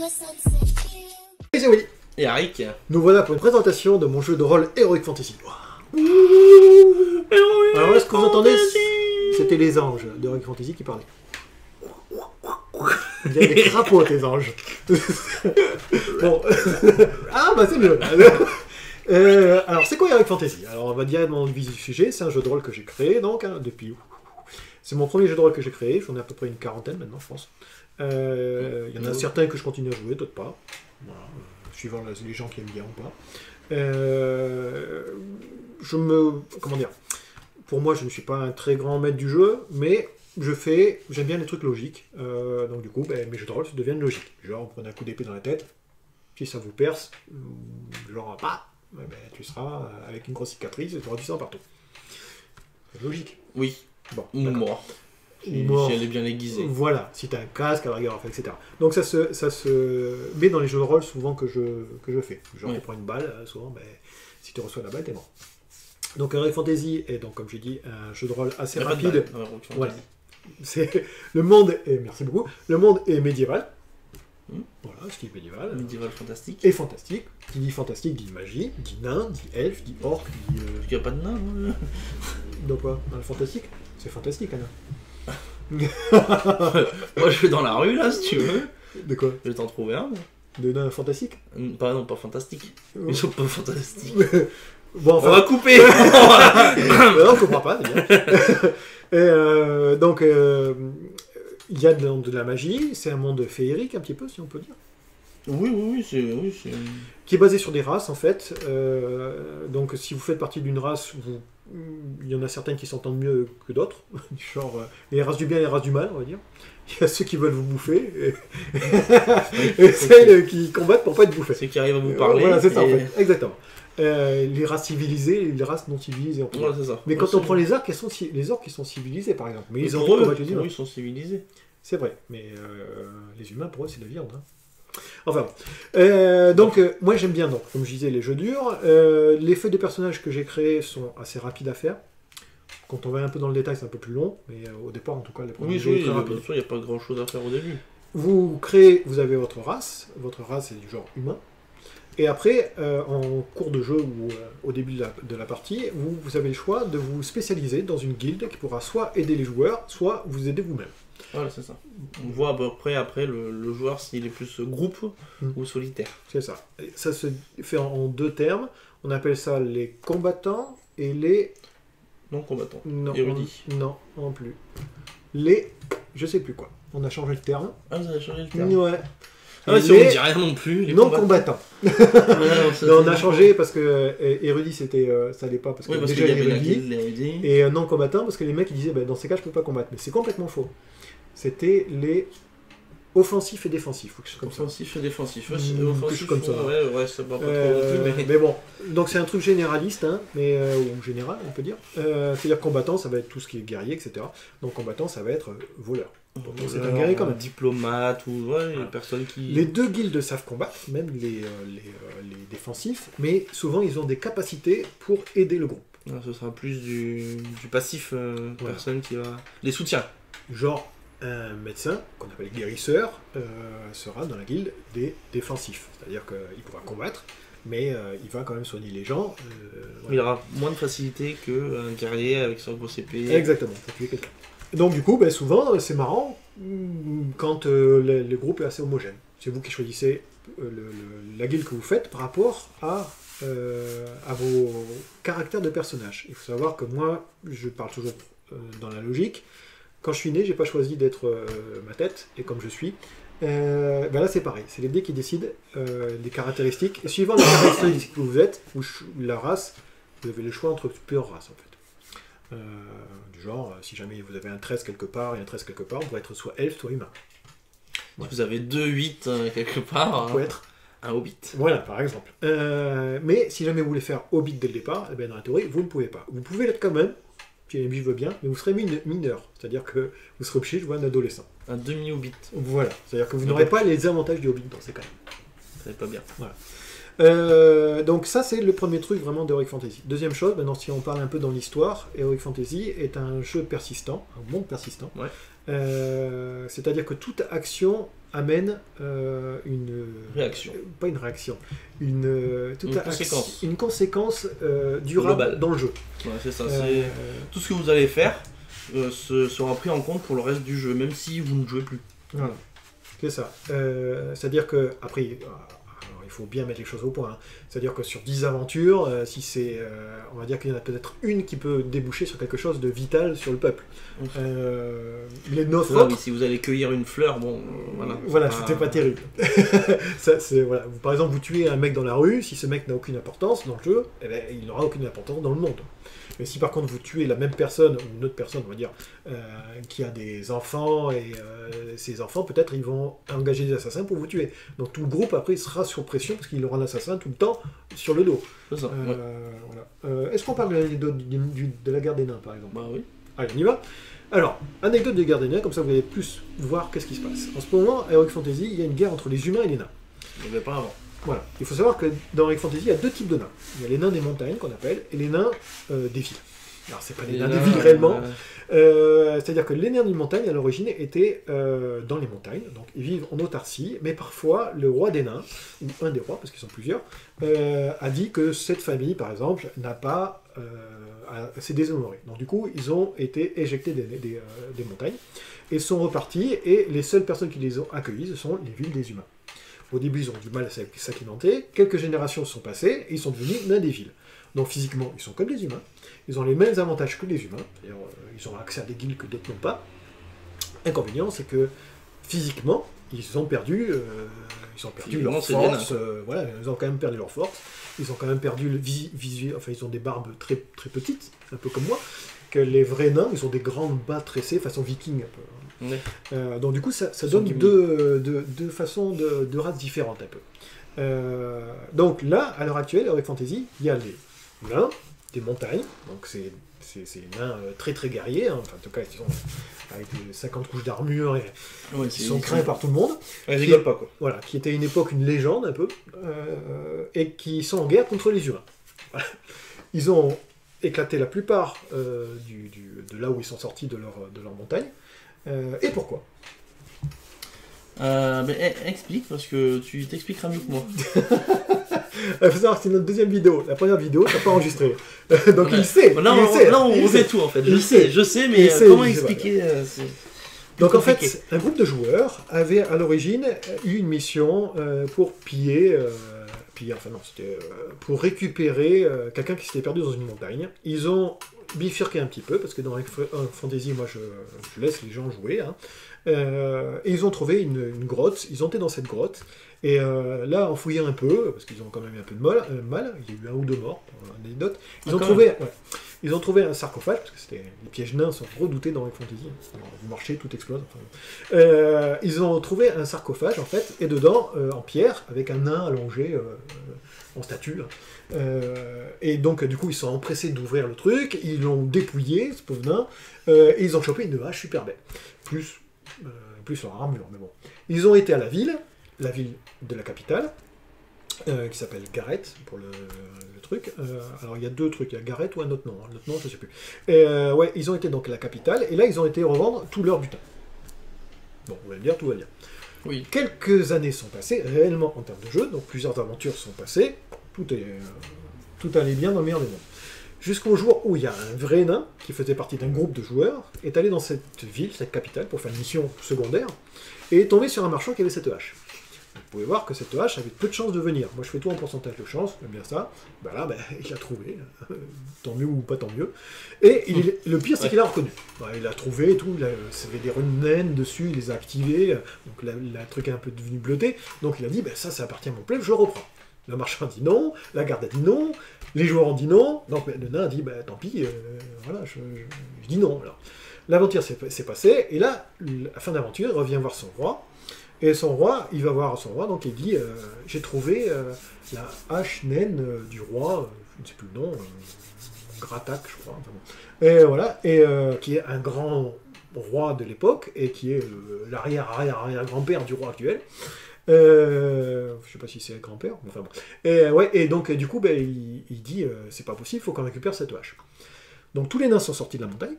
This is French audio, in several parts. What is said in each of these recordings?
Et c'est Willy. Et Eric. Nous voilà pour une présentation de mon jeu de rôle Heroic Fantasy. Alors là, ce que vous entendez, c'était les anges d'Heroic Fantasy qui parlaient. Il y a des crapauds, tes anges. Bon. Ah, bah c'est mieux. Alors, c'est quoi Heroic Fantasy? Alors, on va directement dans le vif du sujet. C'est un jeu de rôle que j'ai créé, donc, depuis... C'est mon premier jeu de rôle que j'ai créé. J'en ai à peu près une quarantaine maintenant, je pense. Il y en a certains que je continue à jouer, d'autres pas. Voilà. Suivant les gens qui aiment bien ou pas. Comment dire? Pour moi, je ne suis pas un très grand maître du jeu, mais j'aime bien les trucs logiques. Donc du coup, mes jeux de rôle deviennent logiques. Genre, vous prenez un coup d'épée dans la tête, si ça vous perce, genre, tu seras avec une grosse cicatrice et tu auras du sang partout. C'est logique. Oui. Bon, ou mort. Si elle est bien aiguisée. Voilà, si tu as un casque, à la rigueur, etc. Donc ça se met dans les jeux de rôle souvent que je fais. Genre, tu prends une balle, souvent, si tu reçois la balle, t'es mort. Donc Heroic Fantasy est donc, comme j'ai dit, un jeu de rôle assez rapide. Voilà. Le monde est, merci beaucoup, le monde est médiéval. Voilà, ce qui est médiéval. Médiéval fantastique. Et fantastique. Qui dit fantastique dit magie, dit nain, dit elfe, dit orc, dit... Il n'y a pas de nain, hein. Donc quoi? Dans le fantastique? C'est fantastique, Anna. Moi je vais dans la rue là si tu veux. De quoi? Je vais t'en trouver un. De nains fantastiques? Non, pas fantastique. Ils sont pas fantastiques. Bon, enfin... On va couper. Non, on comprend pas, c'est bien. Donc, il y a de la magie, c'est un monde féerique un petit peu, si on peut dire. Oui, c'est... Qui est basé sur des races, en fait. Donc, si vous faites partie d'une race, il y en a certaines qui s'entendent mieux que d'autres. Genre, les races du bien et les races du mal, on va dire. Il y a ceux qui veulent vous bouffer, et celles qui combattent pour pas être bouffés. Ceux qui arrivent à vous parler. Voilà, c'est ça, en fait. Exactement. Les races civilisées et les races non civilisées. Ouais, c'est ça. Mais quand on prend les orques, les orques, ils sont civilisés, par exemple. Mais ils ont pour eux, ils sont civilisés. C'est vrai, mais les humains, pour eux, c'est de la viande. Hein. Enfin, donc, moi, j'aime bien, donc, comme je disais, les jeux durs. Les feuilles de personnages que j'ai créées sont assez rapides à faire. Quand on va un peu dans le détail, c'est un peu plus long, mais au départ, en tout cas, les premiers jeux sont très rapides. Bien sûr, il n'y a pas grand-chose à faire au début. Vous avez votre race est du genre humain. Et après, en cours de jeu ou au début de la partie, vous avez le choix de vous spécialiser dans une guilde qui pourra soit aider les joueurs, soit vous aider vous-même. Voilà, c'est ça. On voit à peu près après le joueur s'il est plus groupe ou solitaire. C'est ça. Et ça se fait en deux termes. On appelle ça les combattants et les... Non combattants. Non, érudits. Non, non plus. Les... Je sais plus quoi. On a changé de terme. Ah, vous avez changé de terme. Ouais. Ah, si on ne dit rien non plus. Les non-combattants. Non, on a changé parce que érudit, c'était, ça allait pas. Parce que parce déjà, qu'il y avait la guilde, l'érudit. Et non-combattants, parce que les mecs ils disaient dans ces cas, je peux pas combattre. Mais c'est complètement faux. C'était les offensifs et défensifs. Offensif et défensif. Offensif comme ça. Ouais, ça va pas trop. Mais bon, donc c'est un truc généraliste, hein, ou général, on peut dire. C'est-à-dire combattant, ça va être tout ce qui est guerrier, etc. Donc combattant, ça va être voleur. Donc c'est un guerrier quand même. Diplomate ou les personnes qui... Les deux guildes savent combattre, même les défensifs, mais souvent ils ont des capacités pour aider le groupe. Ce sera plus du passif, personne qui va... Les soutiens. Genre, un médecin, qu'on appelle guérisseur, sera dans la guilde des défensifs. C'est-à-dire qu'il pourra combattre, mais il va quand même soigner les gens. Voilà. Il aura moins de facilité qu'un guerrier avec sa grosse épée. Exactement, pour tuer quelqu'un. Donc du coup, souvent, c'est marrant quand le groupe est assez homogène. C'est vous qui choisissez la guilde que vous faites par rapport à vos caractères de personnages. Il faut savoir que moi, je parle toujours dans la logique. Quand je suis né, j'ai pas choisi d'être ma tête, et comme je suis, là c'est pareil. C'est les dés qui décident des caractéristiques. Et suivant les caractéristiques que vous êtes, ou la race, vous avez le choix entre plusieurs races en fait. Du genre, si jamais vous avez un 13 quelque part et un 13 quelque part, on pourrait être soit elfe, soit humain. Si vous avez 2-8 quelque part, vous pouvez être un hobbit. Voilà, par exemple. Mais si jamais vous voulez faire hobbit dès le départ, dans la théorie, vous ne pouvez pas. Vous pouvez l'être quand même, si je veux bien, mais vous serez mineur. C'est-à-dire que vous serez obligé de jouer un adolescent. Un demi-hobbit. Voilà, c'est-à-dire que vous n'aurez pas les avantages du hobbit dans ces cas-là. C'est pas bien. Voilà. Donc ça c'est le premier truc vraiment d'Heroic Fantasy. Deuxième chose, maintenant si on parle un peu dans l'histoire, Heroic Fantasy est un jeu persistant, un monde persistant. Ouais. C'est-à-dire que toute action amène une réaction. Pas une réaction, Conséquence. une conséquence durable globale dans le jeu. Ouais, c'est ça. C'est tout ce que vous allez faire sera pris en compte pour le reste du jeu, même si vous ne jouez plus. Voilà, c'est ça. C'est-à-dire que après, alors, il faut bien mettre les choses au point. Hein. C'est-à-dire que sur 10 aventures, si c'est, on va dire qu'il y en a peut-être une qui peut déboucher sur quelque chose de vital sur le peuple. Oui. Les 9 Là, autres. oui, si vous allez cueillir une fleur, bon, voilà. Voilà, c'était pas terrible. Ça, voilà. Par exemple, vous tuez un mec dans la rue, si ce mec n'a aucune importance dans le jeu, eh ben, il n'aura aucune importance dans le monde. Mais si par contre vous tuez la même personne, ou une autre personne, on va dire, qui a des enfants, et ces enfants, peut-être, ils vont engager des assassins pour vous tuer. Donc tout le groupe, après, il sera sur pression, parce qu'il aura un assassin tout le temps sur le dos. C'est ça, ouais. Voilà. Est-ce qu'on parle de l'anecdote de la guerre des nains, par exemple? Bah oui. Allez, on y va. Alors, anecdote de guerre des nains, comme ça vous allez plus voir qu'est-ce qui se passe. En ce moment, à Heroic Fantasy, il y a une guerre entre les humains et les nains. Il n'y avait pas avant. Voilà. Il faut savoir que dans Heroic Fantasy, il y a deux types de nains. Il y a les nains des montagnes, qu'on appelle, et les nains des villes. Alors, c'est pas les nains des villes réellement. C'est-à-dire que les nains des montagnes, à l'origine, étaient dans les montagnes. Donc, ils vivent en autarcie. Mais parfois, le roi des nains, ou un des rois, parce qu'ils sont plusieurs, a dit que cette famille, par exemple, n'a pas... s'est déshonorée. Donc, du coup, ils ont été éjectés des montagnes et sont repartis. Et les seules personnes qui les ont accueillis, ce sont les villes des humains. Au début, ils ont du mal à s'acclimater. Quelques générations sont passées et ils sont devenus nains des villes. Donc physiquement, ils sont comme les humains. Ils ont les mêmes avantages que les humains. D'ailleurs, ils ont accès à des guildes que d'autres n'ont pas. Inconvénient, c'est que physiquement, ils ont perdu leur force. Voilà, ils ont quand même perdu leur force. Ils ont quand même perdu le visuel. Enfin, ils ont des barbes très, très petites, un peu comme moi. Que les vrais nains, ils ont des grandes bas tressées façon viking un peu. Ouais. Donc du coup, ça donne deux façons de races différentes un peu. Donc là, à l'heure actuelle, avec Fantasy, il y a les nains des montagnes, donc c'est nains très très guerriers, hein. Enfin, en tout cas, ils sont avec 50 couches d'armure, et ils sont craints par tout le monde. Ils rigolent pas, quoi. Voilà, qui était à une époque une légende un peu, et qui sont en guerre contre les humains. Voilà. Ils ont éclaté la plupart de là où ils sont sortis de leur montagne. Et pourquoi? Explique, parce que tu t'expliqueras mieux que moi. Il faut savoir que c'est notre deuxième vidéo. La première vidéo, t'as pas enregistré. Donc Ouais. il sait. Là, on refait tout, en fait. Je sais, mais comment expliquer Donc en fait, un groupe de joueurs avait à l'origine eu une mission pour piller... enfin non, c'était pour récupérer quelqu'un qui s'était perdu dans une montagne. Ils ont bifurqué un petit peu, parce que dans Fantasy, moi je laisse les gens jouer. Hein. Et ils ont trouvé une grotte, ils ont été dans cette grotte, et là, en fouillant un peu, parce qu'ils ont quand même eu un peu de mal, il y a eu 1 ou 2 morts, pour l'anecdote, ils ont trouvé un sarcophage, parce que les pièges nains sont redoutés dans Fantasy, du marché, tout explose. Enfin. Ils ont trouvé un sarcophage, en fait, et dedans, en pierre, avec un nain allongé en statue. Et donc, du coup, ils sont empressés d'ouvrir le truc, ils l'ont dépouillé, ce pauvre nain, et ils ont chopé une hache super belle. Plus leur armure, mais bon. Ils ont été à la ville de la capitale, qui s'appelle Gareth, pour le truc. Alors, il y a 2 trucs, il y a Gareth ou un autre nom, je sais plus. Ouais, ils ont été donc à la capitale, et là, ils ont été revendre tout leur butin. Bon, on va le dire, tout va bien. Oui. Quelques années sont passées, réellement en termes de jeu, donc plusieurs aventures sont passées, tout allait bien dans le meilleur des mondes. Jusqu'au jour où il y a un vrai nain, qui faisait partie d'un groupe de joueurs, est allé dans cette ville, cette capitale, pour faire une mission secondaire, et est tombé sur un marchand qui avait cette hache. Vous pouvez voir que cette hache avait peu de chances de venir. Moi je fais tout en pourcentage de chance, j'aime bien ça. Ben là, il l'a trouvé, tant mieux ou pas tant mieux. Et le pire, c'est qu'il l'a reconnu. Ben, il l'a trouvé et tout, il avait des runes naines dessus, il les a activées, donc le truc est un peu devenu bleuté. Donc il a dit, ça appartient à mon plèbe, je le reprends. Le marchand dit non, la garde a dit non, les joueurs ont dit non, donc le nain a dit tant pis, voilà, je dis non. Alors, l'aventure s'est passée, et là, à la fin d'aventure, il revient voir son roi, et il va voir son roi, donc il dit j'ai trouvé la hache naine du roi, je ne sais plus le nom, Gratak, je crois, enfin bon. Et voilà, et qui est un grand roi de l'époque, et qui est l'arrière-grand-père du roi actuel. Je sais pas si c'est le grand-père, mais enfin bon. Et donc, du coup, il dit c'est pas possible, il faut qu'on récupère cette hache. Donc, tous les nains sont sortis de la montagne,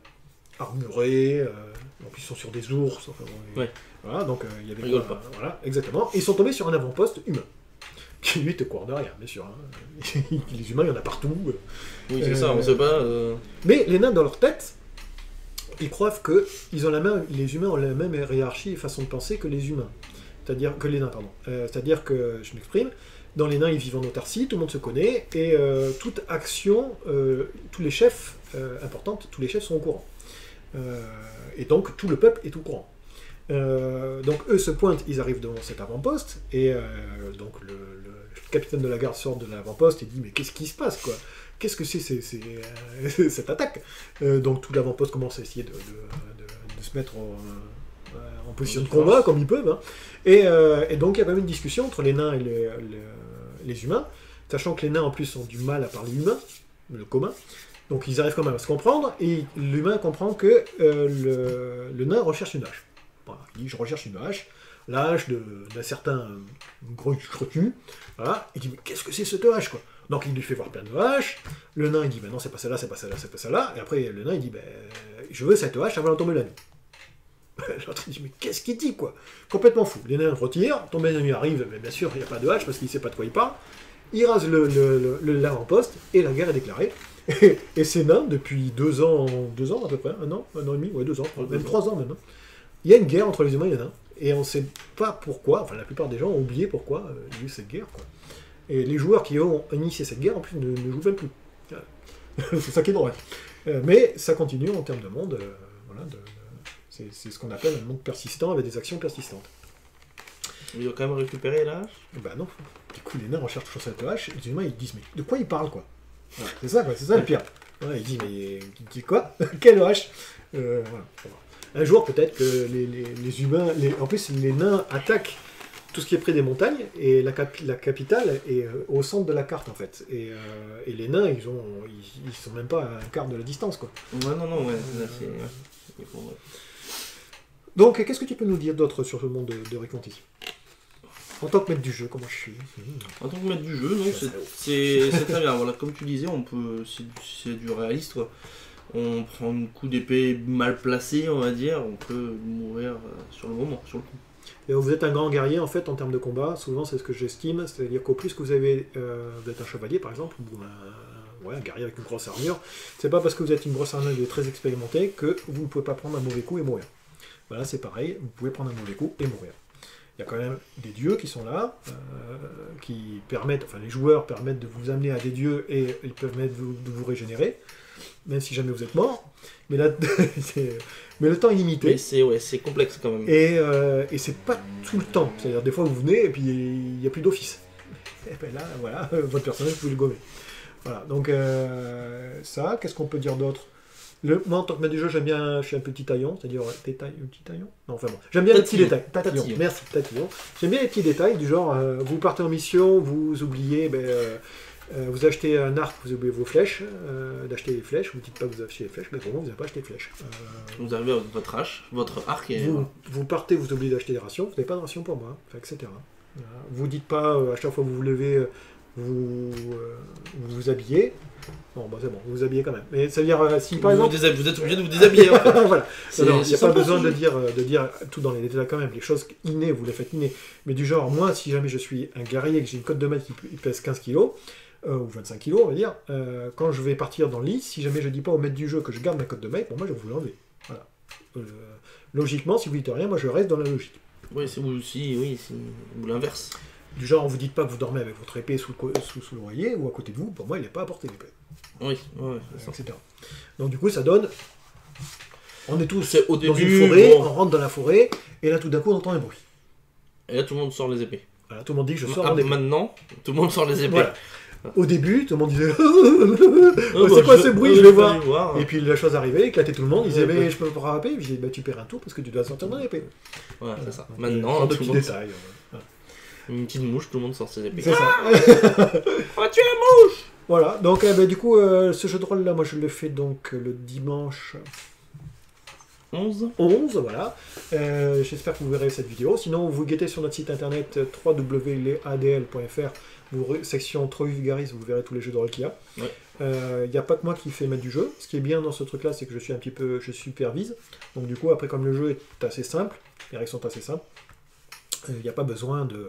armurés, donc ils sont sur des ours, enfin, Voilà, donc il y avait Rigole quoi, pas. voilà, exactement. Et ils sont tombés sur un avant-poste humain. Qui lui était court de rien, bien sûr. Hein. Les humains, il y en a partout. Oui, c'est ça, on sait pas. Mais les nains, dans leur tête, ils croient que les humains ont la même hiérarchie et façon de penser que les humains. C'est-à-dire que les nains, pardon. C'est-à-dire que, je m'exprime, dans les nains, ils vivent en autarcie, tout le monde se connaît, et toute action, tous les chefs importantes, tous les chefs sont au courant. Et donc, tout le peuple est au courant. Donc eux se pointent, ils arrivent devant cet avant-poste, et donc le capitaine de la garde sort de l'avant-poste et dit mais qu'est-ce qui se passe quoi? Qu'est-ce que c'est cette attaque? Donc tout l'avant-poste commence à essayer de se mettre en position de combat comme ils peuvent, hein. Et donc il y a quand même une discussion entre les nains et les humains, sachant que les nains en plus ont du mal à parler humain, le commun. Donc ils arrivent quand même à se comprendre, et l'humain comprend que le nain recherche une hache. Voilà, il dit je recherche une hache, la hache d'un certain gros crotu, voilà, il dit mais qu'est-ce que c'est cette hache quoi? Donc il lui fait voir plein de haches, le nain il dit ben non c'est pas celle-là, c'est pas celle-là, c'est pas celle-là, et après le nain il dit ben je veux cette hache avant de tomber la nuit. L'autre il dit mais qu'est-ce qu'il dit quoi? Complètement fou, les nains retirent, tomber la nuit arrive, mais bien sûr il n'y a pas de hache parce qu'il sait pas de quoi il parle, il rase l'avant-poste et la guerre est déclarée. Et ces nains, depuis 2 ans à peu près, un an et demi, ouais 2 ans, même 3 ans maintenant, il y a une guerre entre les humains et les nains, et on ne sait pas pourquoi, enfin la plupart des gens ont oublié pourquoi il y a eu cette guerre, quoi. Et les joueurs qui ont initié cette guerre, en plus, ne jouent même plus. C'est ça qui est drôle. Mais ça continue en termes de monde, voilà, c'est ce qu'on appelle un monde persistant avec des actions persistantes. Ils ont quand même récupéré la hache? Bah non. Du coup, les nains recherchent toujours cette hache, et les humains ils disent mais de quoi ils parlent quoi? Voilà, c'est ça quoi, c'est ça le pire. Voilà, il dit mais quoi? Quelle hache? Voilà. Un jour, peut-être que les humains... En plus, les nains attaquent tout ce qui est près des montagnes, et la capitale est au centre de la carte, en fait. Et les nains, ils sont même pas à un quart de la distance, quoi. Ouais, non, ouais. Là, c'est... Bon, ouais. Donc, qu'est-ce que tu peux nous dire d'autre sur le monde de Reconti? En tant que maître du jeu, comment je suis? En tant que maître du jeu, non, c'est très bien. Voilà, comme tu disais, on peut... C'est du réaliste, quoi. On prend un coup d'épée mal placé, on va dire, on peut mourir sur le moment, sur le coup. Et vous êtes un grand guerrier en fait en termes de combat, souvent c'est ce que j'estime, c'est-à-dire qu'au plus que vous avez, vous êtes un chevalier par exemple, ou un guerrier avec une grosse armure, c'est pas parce que vous êtes une grosse armure et très expérimenté que vous ne pouvez pas prendre un mauvais coup et mourir. Voilà, c'est pareil, vous pouvez prendre un mauvais coup et mourir. Il y a quand même des dieux qui sont là, qui permettent, enfin les joueurs permettent de vous amener à des dieux et ils permettent de vous régénérer, même si jamais vous êtes mort. Mais là, mais le temps est limité. Mais c'est complexe quand même. Et c'est pas tout le temps. C'est-à-dire des fois vous venez et puis il n'y a plus d'office. Et bien là, voilà, votre personnage vous pouvez le gommer. Voilà, donc ça, qu'est-ce qu'on peut dire d'autre? Moi, en tant que maître du jeu, j'aime bien, je suis un petit taillon, c'est-à-dire petit taillon. Non, enfin bon, j'aime bien les petits détails. Tatillon. Merci, tatillon. J'aime bien les petits détails du genre, vous partez en mission, vous oubliez, vous achetez un arc, vous oubliez vos flèches, d'acheter les flèches, vous ne dites pas que vous achetez les flèches, mais pour moi, vous n'avez pas acheté de flèches. Vous arrivez avec votre arc et... Vous partez, vous oubliez d'acheter des rations, vous n'avez pas de rations pour moi, enfin, etc. Voilà. Vous dites pas, à chaque fois que vous vous levez, vous vous habillez. Bon, bah c'est bon, vous vous habillez quand même. Mais ça veut dire, si par exemple... Vous êtes obligé de vous déshabiller, en fait. Voilà. Il n'y a pas besoin de dire tout dans les détails quand même. Les choses innées, vous les faites innées. Mais du genre, moi, si jamais je suis un guerrier et que j'ai une cote de maître qui pèse 15 kg, ou 25 kg, on va dire, quand je vais partir dans le lit, si jamais je dis pas au maître du jeu que je garde ma cote de maître, bon, moi, je vais vous l'enlever. Voilà. Logiquement, si vous dites rien, moi, je reste dans la logique. Oui, c'est ou l'inverse. Du genre, vous dites pas que vous dormez avec votre épée sous l'oreiller ou à côté de vous, pour moi, il n'est pas à portée l'épée. Oui, etc. Donc du coup, ça donne... On est tous au début, dans une forêt, on rentre dans la forêt, et là, tout d'un coup, on entend un bruit. Et là, tout le monde sort les épées. Voilà, tout le monde dit que je sors mon épée. Maintenant, tout le monde sort les épées. Voilà. Au début, tout le monde disait c'est quoi ce bruit, je vais voir. Et puis la chose arrivait, éclatait tout le monde, ils disaient mais je peux pas rapper, je disais tu perds un tour parce que tu dois sortir mon épée. Voilà, c'est ça. Maintenant, tout le monde... détails. Une petite mouche, tout le monde sort ses épées. C'est ça. On va tuer la mouche. Voilà, donc du coup, ce jeu de rôle là, moi je le fais donc le dimanche 11, voilà. J'espère que vous verrez cette vidéo. Sinon, vous guettez sur notre site internet www.adl.fr, section Trop vulgarise, vous verrez tous les jeux de rôle qu'il y a. Il n'y a pas que moi qui fais mettre du jeu. Ce qui est bien dans ce truc-là, c'est que je supervise. Donc du coup, après, comme le jeu est assez simple, les règles sont assez simples, il n'y a pas besoin de...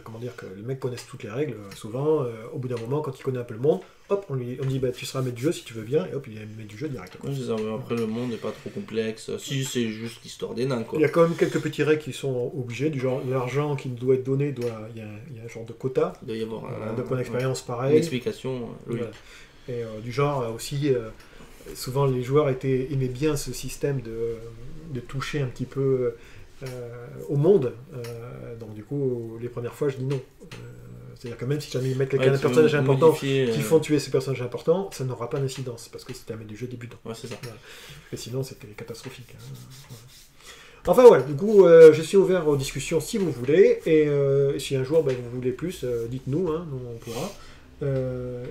comment dire, que le mec connaisse toutes les règles. Souvent, au bout d'un moment, quand il connaît un peu le monde, hop, on dit bah, tu seras maître du jeu si tu veux bien, et hop, il met du jeu direct. Oui, c'est ça, mais après le monde n'est pas trop complexe. Si, c'est juste l'histoire des nains, quoi. Il y a quand même quelques petits règles qui sont obligés, du genre l'argent qui doit être donné, il y a un genre de quota. Il doit y avoir de points d'expérience pareil. Une explication logique. Voilà. Et du genre aussi, souvent les joueurs aimaient bien ce système de toucher un petit peu au monde. Donc du coup, les premières fois, je dis non. C'est-à-dire que même si jamais ils mettent quelqu'un d'un personnage important qui font tuer ces personnages importants, ça n'aura pas d'incidence, parce que c'était un maître du jeu débutant. Ouais, c'est ça. Voilà. Et sinon, c'était catastrophique. Hein. Voilà. Enfin, voilà. Du coup, je suis ouvert aux discussions si vous voulez, et si un jour vous voulez plus, dites-nous, hein, nous on pourra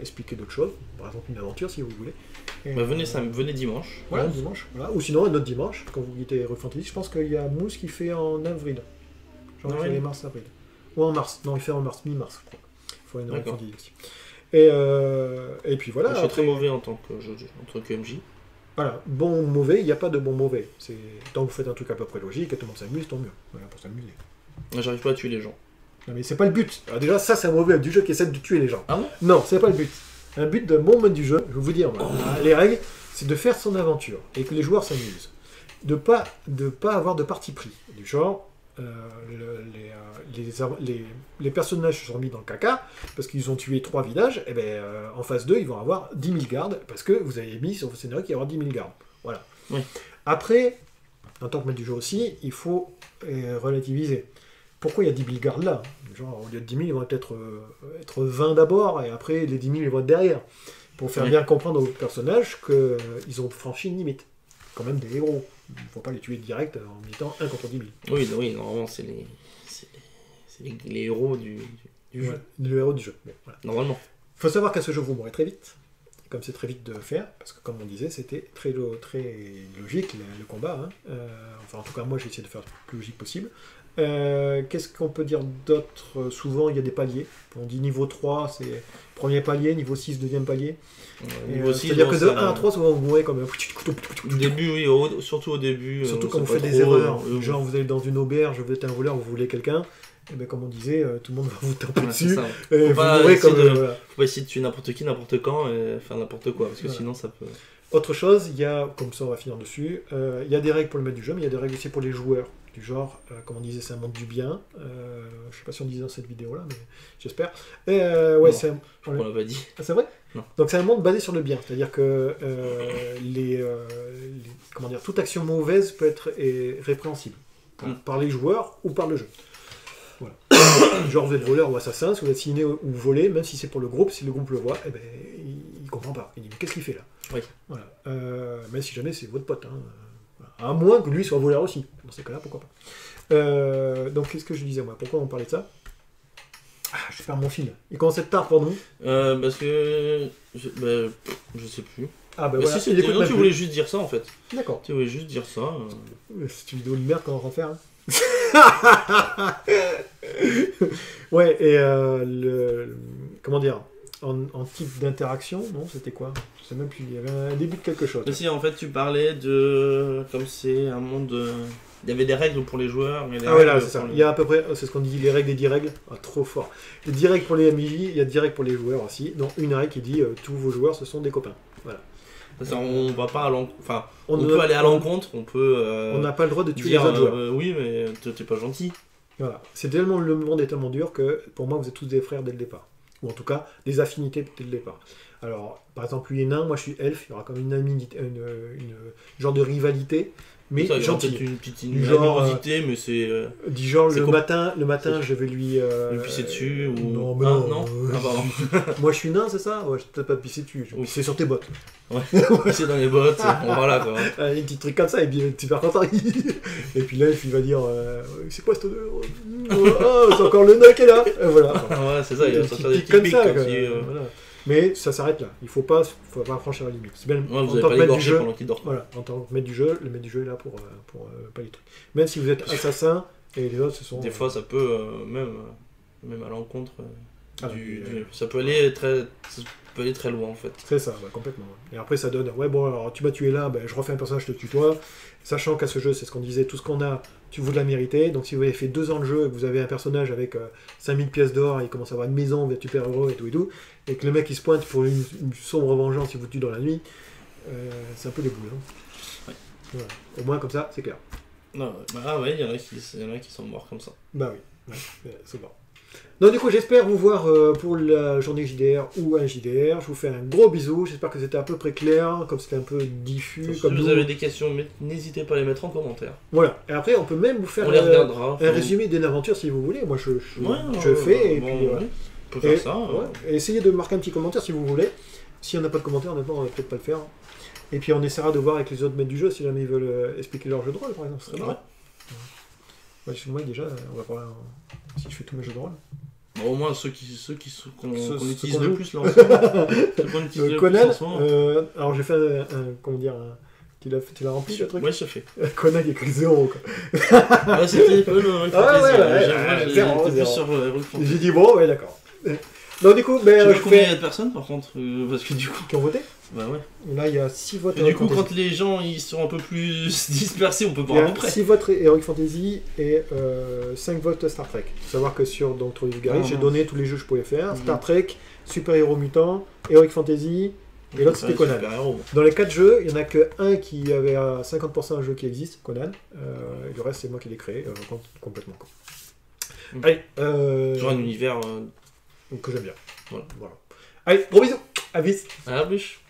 expliquer d'autres choses. Par exemple, une aventure si vous voulez. Et, venez dimanche. Voilà, dimanche. Voilà. Ou sinon, un autre dimanche, quand vous guettez Rue Fantasy, je pense qu'il y a Mousse qui fait en avril. Genre, il fait mars-avril. Ou en mars. Non, il fait en mars, mi-mars, je crois. Il faut une Rue Fantasy aussi. Et puis voilà. Je suis très mauvais en tant que MJ. Voilà, bon ou mauvais, il n'y a pas de bon mauvais. Tant que vous faites un truc à peu près logique et tout le monde s'amuse, tant mieux. Voilà, pour s'amuser. J'arrive pas à tuer les gens. Non, mais c'est pas le but. Alors déjà, ça, c'est un mauvais du jeu qui essaie de tuer les gens. Ah bon ? Non, c'est pas le but. Un but de bon mode du jeu, je vais vous dire, les règles, c'est de faire son aventure et que les joueurs s'amusent. De pas avoir de parti pris. Du genre, les personnages sont mis dans le caca parce qu'ils ont tué 3 villages, et ben en phase 2, ils vont avoir 10 000 gardes parce que vous avez mis sur vos scénarios qu'il y aura 10 000 gardes. Voilà. Oui. Après, en tant que maître du jeu aussi, il faut relativiser. Pourquoi il y a 10 000 gardes là ? Genre, au lieu de 10 000, ils vont peut-être être 20 d'abord, et après, les 10 000, ils vont être derrière. Pour faire bien comprendre aux personnages qu'ils ont franchi une limite. Quand même des héros. Il ne faut pas les tuer direct en mettant 1 contre 10 000. Oui, normalement, c'est les héros du jeu. Ouais, le héros du jeu. Bon, voilà. Normalement. Il faut savoir qu'à ce jeu, vous mourrez très vite. Comme c'est très vite de faire, parce que comme on disait, c'était très logique, le combat. Hein. Enfin, en tout cas, moi, j'ai essayé de faire le plus logique possible. Qu'est-ce qu'on peut dire d'autre ? Souvent, il y a des paliers. On dit niveau 3, c'est premier palier, niveau 6, deuxième palier. Niveau 6, c'est-à-dire que de 1 à 3, souvent, vous mourrez comme un... Début, oui, surtout au début. Surtout quand vous faites des erreurs. Genre, vous allez dans une auberge, vous êtes un voleur, vous voulez quelqu'un. Et bien, comme on disait, tout le monde va vous taper dessus. Et vous mourrez comme... Faut pas essayer de tuer n'importe qui, n'importe quand, et faire n'importe quoi, parce que sinon, ça peut... Autre chose, il y a, comme ça on va finir dessus, il y a des règles pour le maître du jeu, mais il y a des règles aussi pour les joueurs. Du genre, comme on disait, c'est un monde du bien. Je sais pas si on disait dans cette vidéo-là, mais j'espère. Ouais, c'est on l'a pas dit. Ah, c'est vrai ? Non. Donc c'est un monde basé sur le bien, c'est-à-dire que comment dire, toute action mauvaise peut être répréhensible par les joueurs ou par le jeu. Voilà. Genre vous êtes voleur ou assassin, si vous êtes signé ou volé, même si c'est pour le groupe, si le groupe le voit, eh ben, il comprend pas. Il dit mais qu'est-ce qu'il fait là ? Oui. Voilà. Même si jamais c'est votre pote. Hein. Voilà. À moins que lui soit voleur aussi. Dans ces cas-là, pourquoi pas. Donc qu'est-ce que je disais moi ? Pourquoi on parlait de ça ? Je perds mon fil. Il commence à être tard pour nous. Parce que... je sais plus. Ah bah voilà. Si, non, tu voulais juste dire ça en fait. D'accord. Tu voulais juste dire ça. C'est une vidéo de merde qu'on va refaire. Hein. Ouais, et comment dire, en type d'interaction, non, c'était quoi ? Je sais même plus, il y avait un début de quelque chose. Mais si, en fait, tu parlais de... Comme c'est un monde... Il y avait des règles pour les joueurs. Mais ouais, là, c'est ça. Il y a à peu près, c'est ce qu'on dit, les règles des 10 règles. Ah, trop fort. Les 10 règles pour les MJ, il y a 10 règles pour les joueurs aussi. Donc, une règle qui dit tous vos joueurs, ce sont des copains. Voilà. On va pas à l'encontre. Enfin, on peut aller à l'encontre, on peut. On n'a pas le droit de tuer les autres joueurs. Oui, mais t'es pas gentil. Voilà. Le monde est tellement dur que pour moi, vous êtes tous des frères dès le départ. Ou en tout cas, des affinités dès le départ. Alors, par exemple, lui est nain, moi je suis elfe. Il y aura comme une genre de rivalité. Mais ça, gentil. Une petite animosité, mais c'est. Du genre, le matin, je vais lui pisser dessus ou. Non, mais non. Pardon. Moi, je suis nain, c'est ça ? Ouais, je peux peut-être pas pisser dessus. Je vais pisser sur tes bottes. Ouais, pisser dans les bottes. Voilà, quoi. Un petit truc comme ça, et puis il est super content. Et puis là, il va dire c'est quoi cette odeur ? Oh, c'est encore le nain qui est là. Voilà. Ouais, c'est ça, il va sortir des petites comme piques ça. comme si, voilà. Mais ça s'arrête là. Il faut pas franchir la limite. C'est bien Ouais, en vous tant avez que pas maître du égorgé jeu. pendant qu'il dort. Voilà, en tant que maître du jeu, le maître du jeu est là pour pas les trucs. Même si vous êtes assassin et les autres ce sont. Des fois, ça peut même à l'encontre Ah, ça peut aller très loin en fait. C'est ça, ouais, complètement. Ouais. Et après ça donne, ouais bon alors tu m'as tué là, ben, je refais un personnage, je te tue toi. Sachant qu'à ce jeu, c'est ce qu'on disait, tout ce qu'on a, tu vous de la mériter. Donc si vous avez fait 2 ans de jeu et que vous avez un personnage avec 5000 pièces d'or, et il commence à avoir une maison, vous êtes super heureux et tout, et que le mec il se pointe pour une sombre vengeance, il vous tue dans la nuit, c'est un peu des boules. Hein. Ouais. Voilà. Au moins comme ça, c'est clair. Non, bah ouais, il y en a qui sont morts comme ça. Bah oui, ouais, c'est bon. Donc du coup, j'espère vous voir pour la journée JDR ou un JDR. Je vous fais un gros bisou. J'espère que c'était à peu près clair, comme c'était un peu diffus. Si comme vous nous. avez des questions, n'hésitez pas à les mettre en commentaire. Voilà. Et après, on peut même vous faire On les regardera. un résumé d'une aventure si vous voulez. Moi, je Ouais, fais et bon, puis. ouais, on peut faire ça. Ouais. Et essayez de marquer un petit commentaire si vous voulez. Si on n'a pas de commentaire, honnêtement, on va peut-être pas le faire. Et puis on essaiera de voir avec les autres maîtres du jeu si jamais ils veulent expliquer leur jeu de rôle, par exemple. Ce serait marrant. Ouais, chez moi déjà, on va voir si je fais tous mes jeux de rôle. Bon, au moins ceux qu'on utilise qu'on le joue. plus là en ce moment. Ceux qu'on utilise le Conan, plus en ce moment. alors j'ai fait comment dire, tu l'as rempli le truc. Ouais, je fais. Conan il y a que 0 quoi. Ouais, c'était un peu le Heroic Fantasy. Zéro, J'étais plus zéro. sur Heroic Fantasy. J'ai dit bon, ouais d'accord. Donc du coup, Tu vois je combien il y fais... a de personnes par contre parce que du coup. Qui ont voté. Bah ouais. Là il y a 6 votes. Et du coup, quand les gens ils sont un peu plus dispersés, on peut voir à peu près. 6 votes Heroic Fantasy et 5 votes Star Trek. Faut savoir que sur Trou du Gary, j'ai donné tous les jeux que je pouvais faire. Star Trek, Super Héros Mutant, Heroic Fantasy, et l'autre c'était Conan. Dans les 4 jeux, il n'y en a que un qui avait à 50% un jeu qui existe, Conan. Et le reste c'est moi qui l'ai créé complètement. Allez, Genre un univers que j'aime bien. Voilà. Allez, gros bisous, à bis. À la bûche.